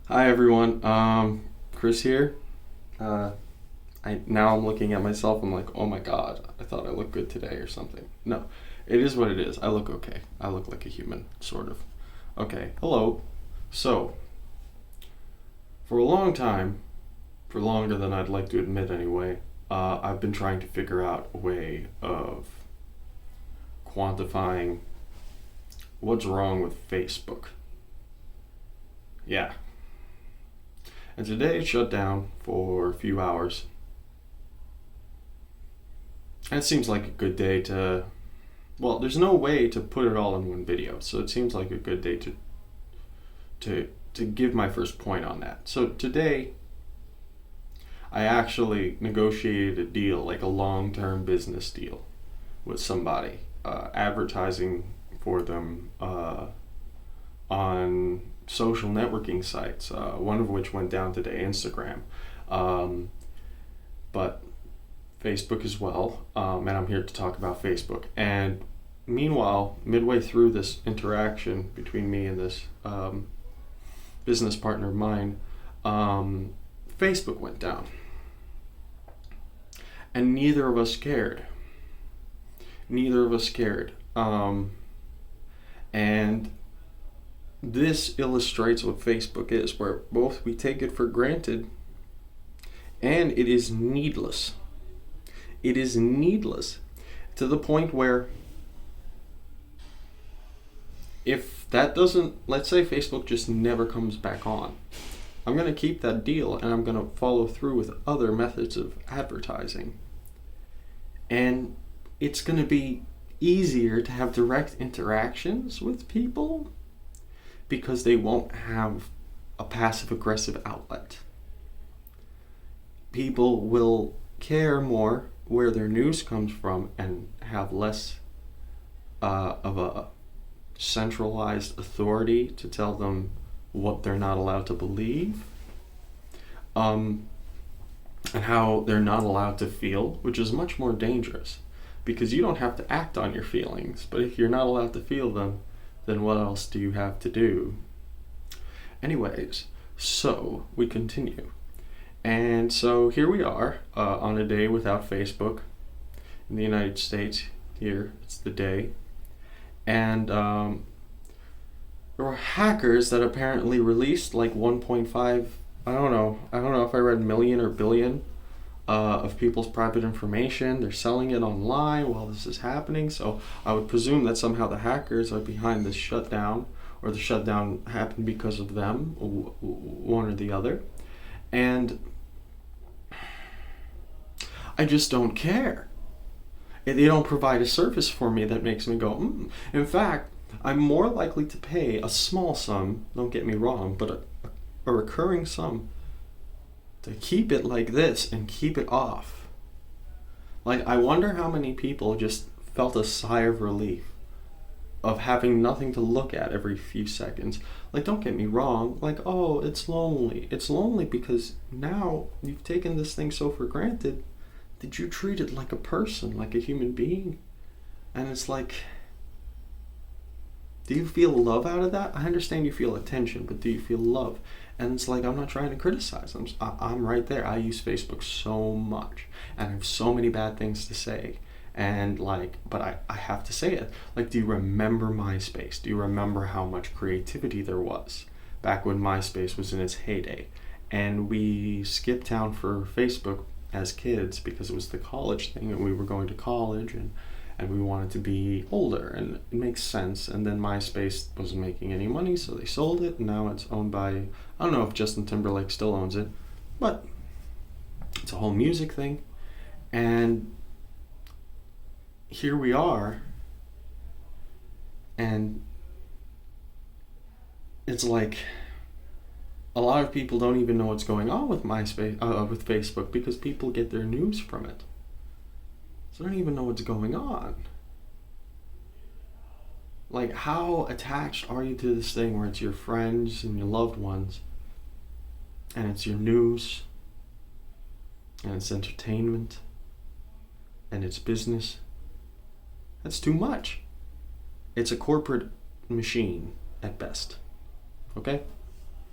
Hi everyone. Chris here. I'm looking at myself. I'm like, oh my god, I thought I looked good today or something. No, it is what it is. I look okay. I look like a human, sort of. Okay. Hello. So, for a long time, for longer than I'd like to admit anyway, I've been trying to figure out a way of quantifying what's wrong with Facebook. Yeah. And today it shut down for a few hours. And it seems like a good day to. Well, there's no way to put it all in one video, so it seems like a good day to give my first point on that. So today, I actually negotiated a deal, like a long-term business deal, with somebody, advertising for them on social networking sites. One of which went down today, Instagram, but Facebook as well. And I'm here to talk about Facebook. And meanwhile, midway through this interaction between me and this business partner of mine, Facebook went down. And neither of us cared. Neither of us cared. And this illustrates what Facebook is, where both we take it for granted and it is needless. It is needless to the point where if that doesn't, let's say Facebook just never comes back on, I'm going to keep that deal and I'm going to follow through with other methods of advertising. And it's going to be easier to have direct interactions with people because they won't have a passive-aggressive outlet. People will care more where their news comes from and have less of a centralized authority to tell them what they're not allowed to believe, and how they're not allowed to feel, which is much more dangerous because you don't have to act on your feelings, but if you're not allowed to feel them, then what else do you have to do? Anyways, so we continue. And so here we are on a day without Facebook in the United States. Here, it's the day. And there were hackers that apparently released like 1.5, I don't know if I read million or billion of people's private information. They're selling it online while this is happening. So I would presume that somehow the hackers are behind this shutdown, or the shutdown happened because of them, one or the other. And I just don't care. They don't provide a service for me that makes me go, In fact, I'm more likely to pay a small sum, don't get me wrong, but a recurring sum to keep it like this and keep it off. Like, I wonder how many people just felt a sigh of relief of having nothing to look at every few seconds. Like, don't get me wrong, like, oh, it's lonely. It's lonely because now you've taken this thing so for granted that you treat it like a person, like a human being. And it's like, do you feel love out of that? I understand you feel attention, but do you feel love? And it's like, I'm not trying to criticize. I'm right there. I use Facebook so much, and I have so many bad things to say. And like, but I have to say it. Like, do you remember MySpace? Do you remember how much creativity there was back when MySpace was in its heyday? And we skipped town for Facebook as kids because it was the college thing, and we were going to college, and we wanted to be older, and it makes sense. And then MySpace wasn't making any money, so they sold it, and now it's owned by, I don't know if Justin Timberlake still owns it, but it's a whole music thing. And here we are, and it's like a lot of people don't even know what's going on with with Facebook, because people get their news from it. So they don't even know what's going on. Like, how attached are you to this thing where it's your friends and your loved ones, and it's your news, and it's entertainment, and it's business? That's too much. It's a corporate machine at best. Okay?